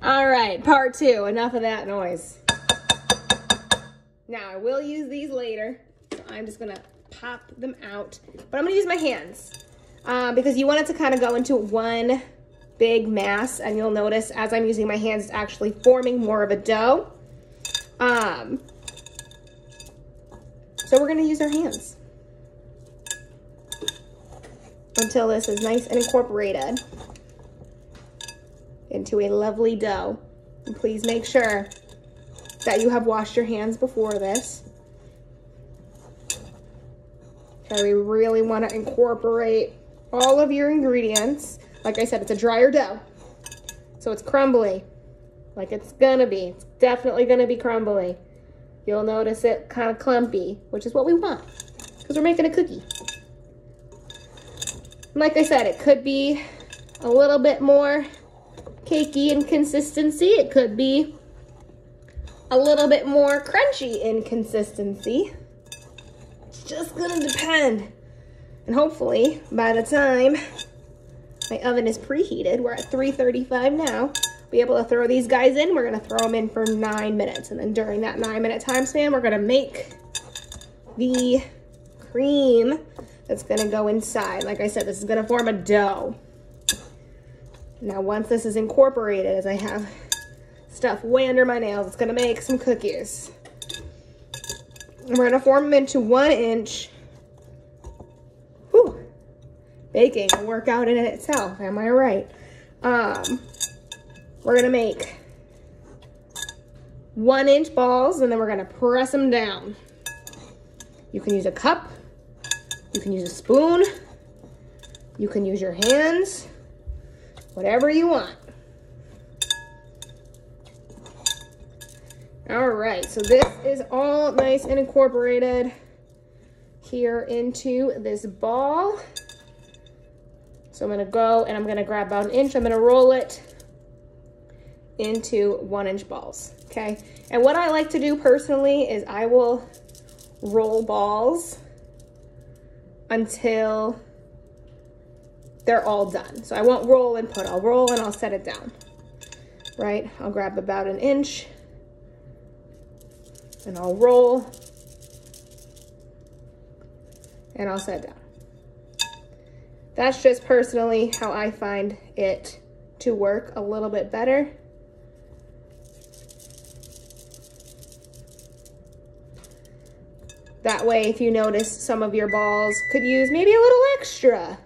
All right, part two, enough of that noise. Now I will use these later, so I'm just gonna pop them out, but I'm gonna use my hands because you want it to kind of go into one big mass, and you'll notice as I'm using my hands, it's actually forming more of a dough. So we're gonna use our hands until this is nice and incorporated into a lovely dough. And please make sure that you have washed your hands before this. Okay, we really want to incorporate all of your ingredients. Like I said, it's a drier dough, so it's crumbly, like it's gonna be. It's definitely gonna be crumbly. You'll notice it kind of clumpy, which is what we want because we're making a cookie. Like I said, it could be a little bit more cakey in consistency. It could be a little bit more crunchy in consistency. It's just gonna depend. And hopefully by the time my oven is preheated, we're at 335 now, be able to throw these guys in. We're gonna throw them in for 9 minutes. And then during that 9-minute time span, we're gonna make the cream that's gonna go inside. Like I said, this is gonna form a dough. Now, once this is incorporated, as I have stuff way under my nails, it's gonna make some cookies. And we're gonna form them into 1 inch. Whew. Baking, a workout in itself, am I right? We're gonna make 1 inch balls, and then we're gonna press them down. You can use a cup, you can use a spoon, you can use your hands, whatever you want. All right, so this is all nice and incorporated here into this ball. So I'm gonna go and I'm gonna grab about 1 inch. I'm gonna roll it into 1 inch balls, okay? And what I like to do personally is I will roll balls until they're all done. So I won't roll and put, I'll roll and I'll set it down, right? I'll grab about 1 inch and I'll roll and I'll set it down. That's just personally how I find it to work a little bit better. That way, if you notice some of your balls could use maybe a little extra,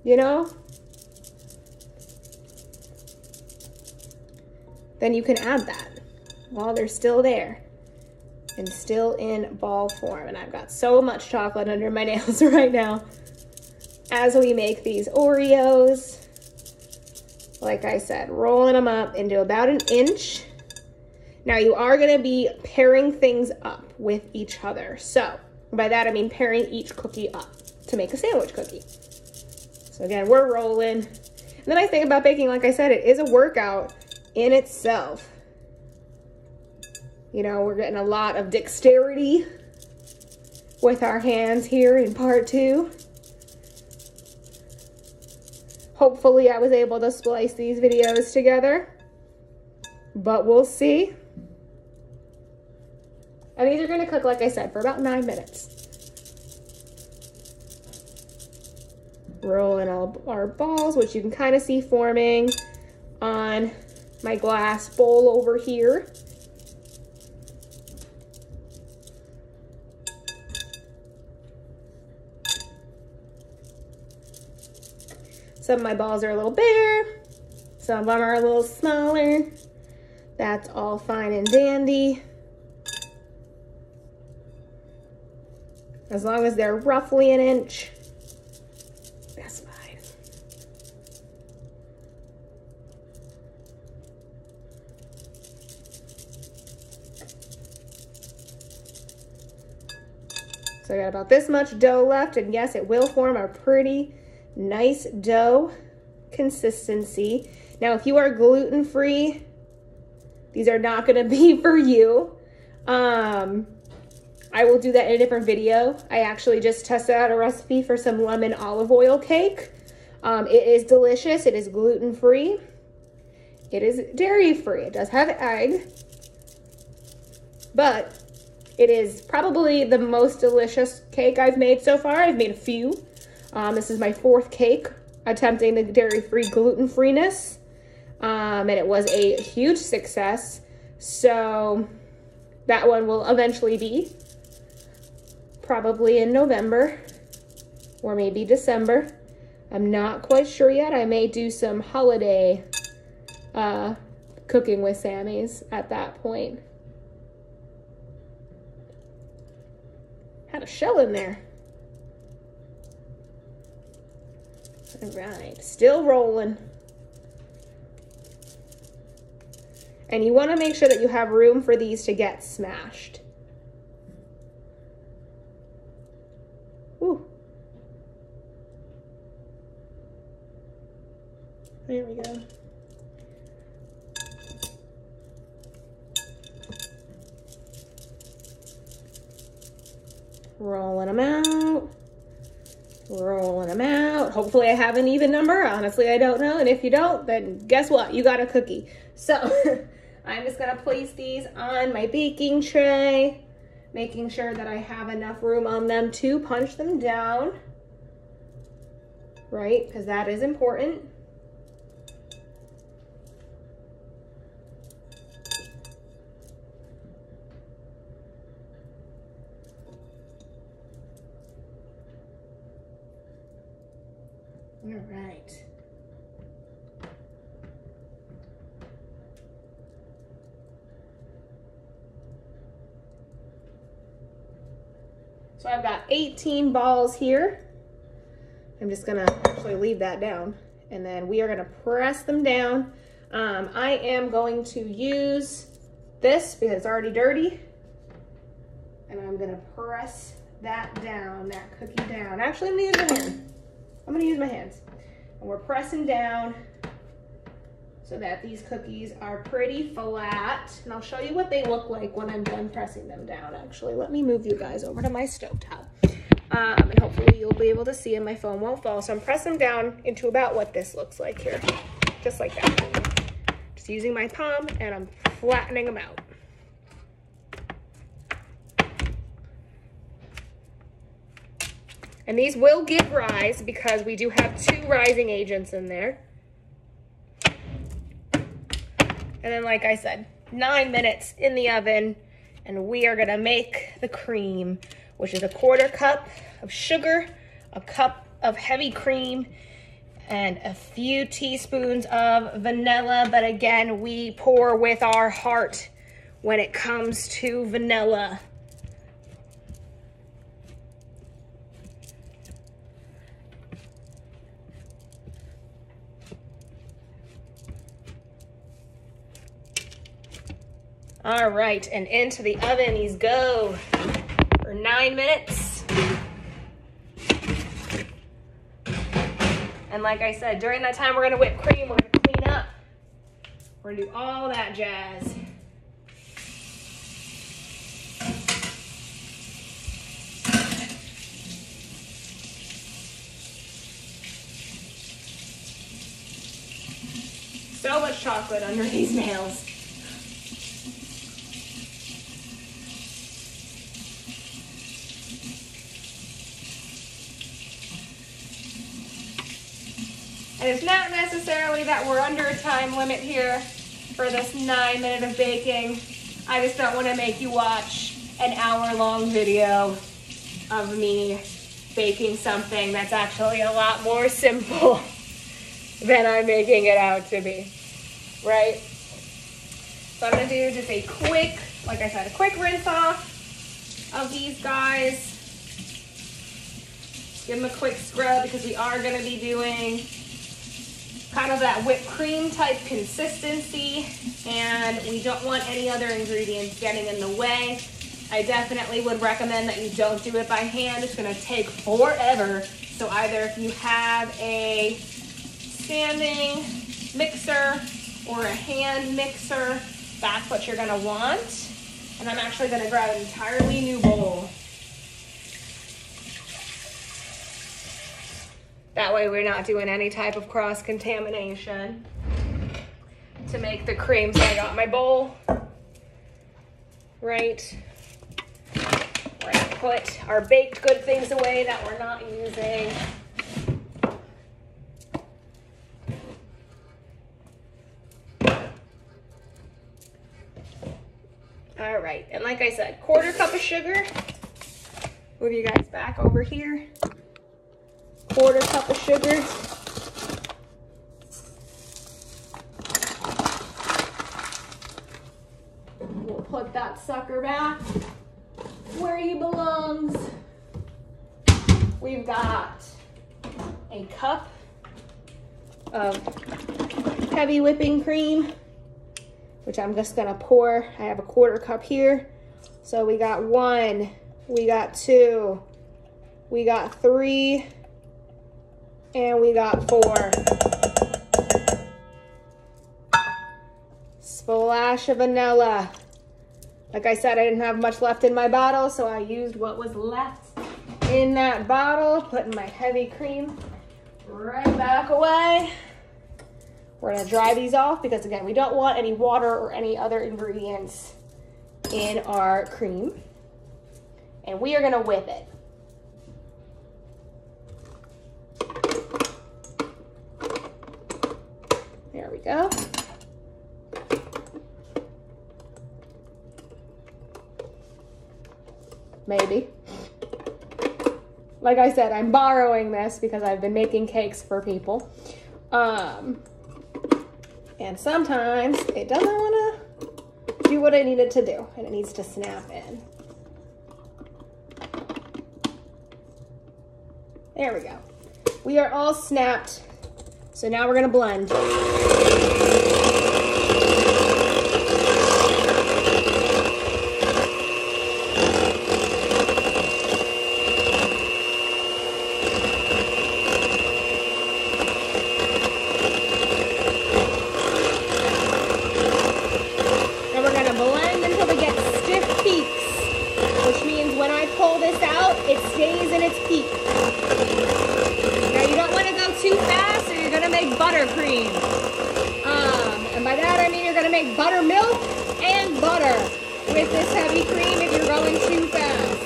you know, then you can add that while they're still there and still in ball form. And I've got so much chocolate under my nails right now as we make these Oreos. Like I said, rolling them up into about 1 inch. Now you are gonna be pairing things up with each other. So by that I mean pairing each cookie up to make a sandwich cookie. So again, we're rolling. And the nice thing about baking, like I said, it is a workout in itself. You know, we're getting a lot of dexterity with our hands here in part 2. Hopefully I was able to splice these videos together, but we'll see. And these are gonna cook, like I said, for about 9 minutes. Rolling all our balls, which you can kind of see forming on my glass bowl over here. Some of my balls are a little bigger, some of them are a little smaller. That's all fine and dandy. As long as they're roughly 1 inch, that's fine. So I got about this much dough left, and yes, it will form a pretty nice dough consistency. Now, if you are gluten-free, these are not gonna be for you. I will do that in a different video. I actually just tested out a recipe for some lemon olive oil cake. It is delicious. It is gluten-free. It is dairy-free. It does have egg, but it is probably the most delicious cake I've made so far. I've made a few. This is my 4th cake attempting the dairy-free, gluten-freeness, and it was a huge success. So that one will eventually be probably in November or maybe December. I'm not quite sure yet. I may do some holiday cooking with Sammy's at that point. Had a shell in there. All right, still rolling. And you want to make sure that you have room for these to get smashed. Woo. There we go. Rolling them out. Rolling them out. Hopefully I have an even number. Honestly, I don't know. And if you don't, then guess what? You got a cookie. So I'm just going to place these on my baking tray, making sure that I have enough room on them to punch them down, right? Because that is important. All right. So I've got 18 balls here. I'm just gonna actually leave that down, and then we are gonna press them down. I am going to use this because it's already dirty, and I'm gonna press that down, that cookie down. Actually, I'm gonna use my hand. I'm gonna use my hands. And we're pressing down so that these cookies are pretty flat. And I'll show you what they look like when I'm done pressing them down. Actually, let me move you guys over to my stovetop. And hopefully you'll be able to see and my phone won't fall. So I'm pressing them down into about what this looks like here. Just like that. Just using my palm, and I'm flattening them out. And these will give rise because we do have 2 rising agents in there. And then, like I said, 9 minutes in the oven, and we are gonna make the cream, which is a 1/4 cup of sugar, a cup of heavy cream, and a few teaspoons of vanilla. But again, we pour with our heart when it comes to vanilla. All right, and into the oven these go for 9 minutes. And like I said, during that time, we're gonna whip cream, we're gonna clean up. We're gonna do all that jazz. So much chocolate under these nails. And it's not necessarily that we're under a time limit here for this 9 minute of baking. I just don't want to make you watch an hour-long video of me baking something that's actually a lot more simple than I'm making it out to be, right? So I'm gonna do just a quick, like I said, a quick rinse off of these guys. Give them a quick scrub because we are gonna be doing kind of that whipped cream type consistency, and we don't want any other ingredients getting in the way. I definitely would recommend that you don't do it by hand. It's gonna take forever. So either if you have a standing mixer or a hand mixer, that's what you're gonna want. And I'm actually gonna grab an entirely new bowl. That way we're not doing any type of cross-contamination. to make the cream. So I got my bowl right where I put our baked good things away that we're not using. All right, and like I said, 1/4 cup of sugar. Move you guys back over here. 1/4 cup of sugar. We'll put that sucker back where he belongs. We've got a cup of heavy whipping cream, which I'm just gonna pour. I have a 1/4 cup here. So we got 1, we got 2, we got 3, and we got 4. Splash of vanilla. Like I said, I didn't have much left in my bottle, so I used what was left in that bottle, putting my heavy cream right back away. We're gonna dry these off because again, we don't want any water or any other ingredients in our cream. And we are gonna whip it. There we go. Maybe. Like I said, I'm borrowing this because I've been making cakes for people. And sometimes it doesn't want to do what I need it to do, and it needs to snap in. There we go. We are all snapped. So now we're going to blend. It stays in its peak. Now you don't want to go too fast or you're going to make buttercream. And by that I mean you're going to make buttermilk and butter with this heavy cream if you're going too fast.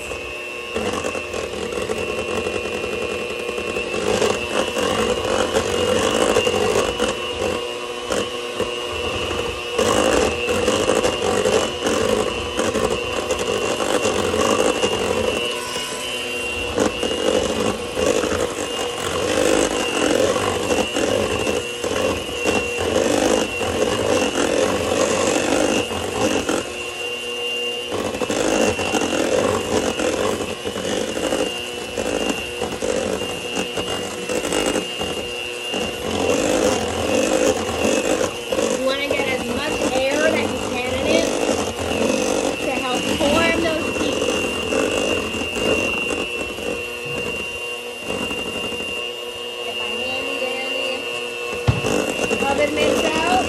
Oven mitts out.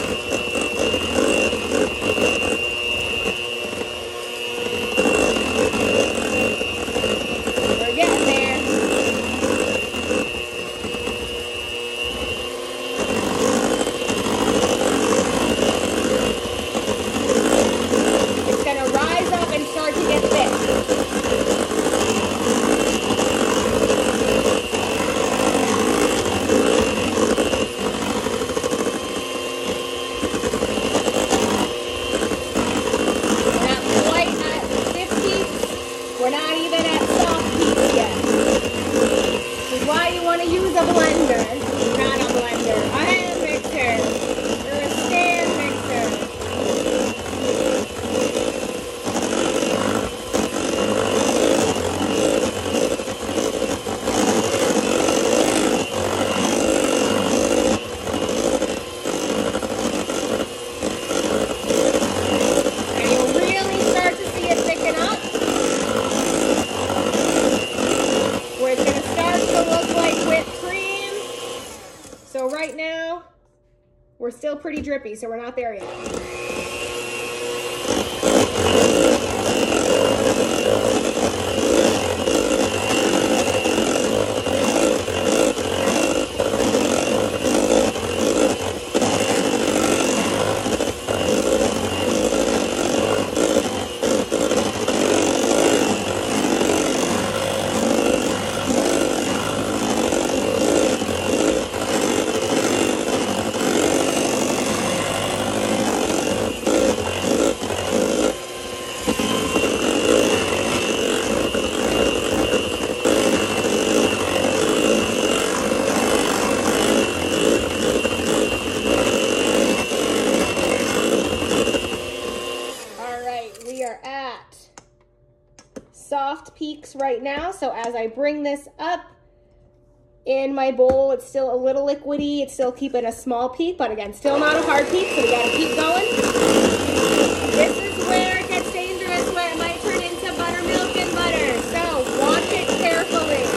We're getting there. It's gonna rise up and start to get thick. We're not even at soft heat yet. This is why you want to use a blender. Not a blender, a hand mixer, or a stand mixer. And you'll really start to see it thicken up. Where it's going to start to look like whipped cream. So right now, we're still pretty drippy, so we're not there yet. soft peaks right now. So as I bring this up in my bowl, it's still a little liquidy. It's still keeping a small peak, but again, still not a hard peak, so we gotta keep going. This is where it gets dangerous, where it might turn into buttermilk and butter. So watch it carefully.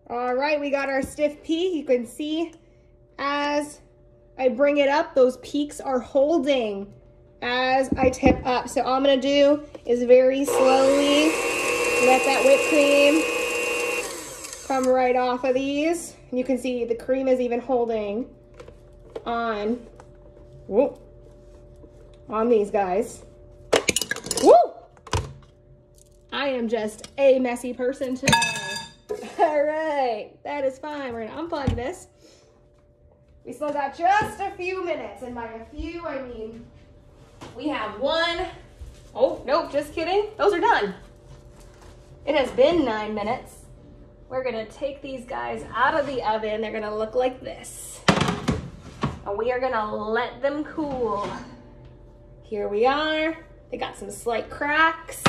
All right, we got our stiff peak. You can see as I bring it up, those peaks are holding as I tip up. So all I'm gonna do is very slowly let that whipped cream come right off of these. And you can see the cream is even holding on, whoa, on these guys. Woo! I am just a messy person today. All right, that is fine. We're gonna unplug this. We still got just a few minutes, and by a few, I mean, we have one. Oh, nope, just kidding. Those are done. It has been 9 minutes. We're gonna take these guys out of the oven. They're gonna look like this. And we are gonna let them cool. Here we are. They got some slight cracks.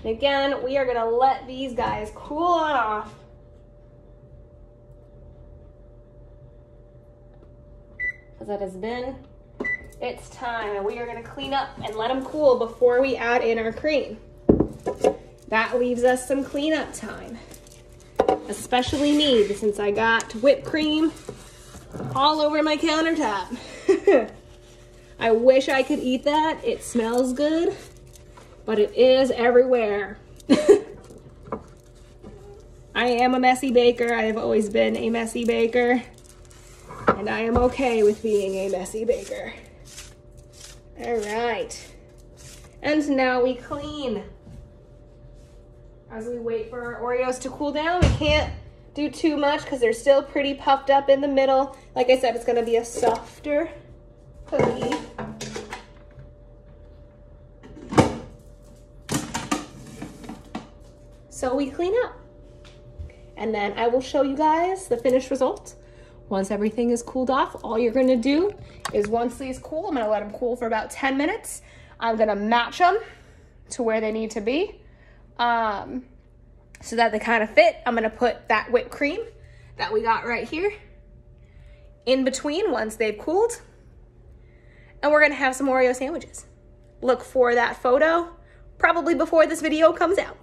And again, we are gonna let these guys cool off. As that has been, it's time, and we are gonna clean up and let them cool before we add in our cream. That leaves us some cleanup time, especially me, since I got whipped cream all over my countertop. I wish I could eat that. It smells good, but it is everywhere. I am a messy baker. I have always been a messy baker. And I am okay with being a messy baker. All right. And now we clean. As we wait for our Oreos to cool down, we can't do too much because they're still pretty puffed up in the middle. Like I said, it's gonna be a softer cookie. So we clean up. And then I will show you guys the finished result. Once everything is cooled off, all you're gonna do is once these cool, I'm gonna let them cool for about 10 minutes. I'm gonna match them to where they need to be so that they kind of fit. I'm gonna put that whipped cream that we got right here in between once they've cooled. And we're gonna have some Oreo sandwiches. Look for that photo probably before this video comes out.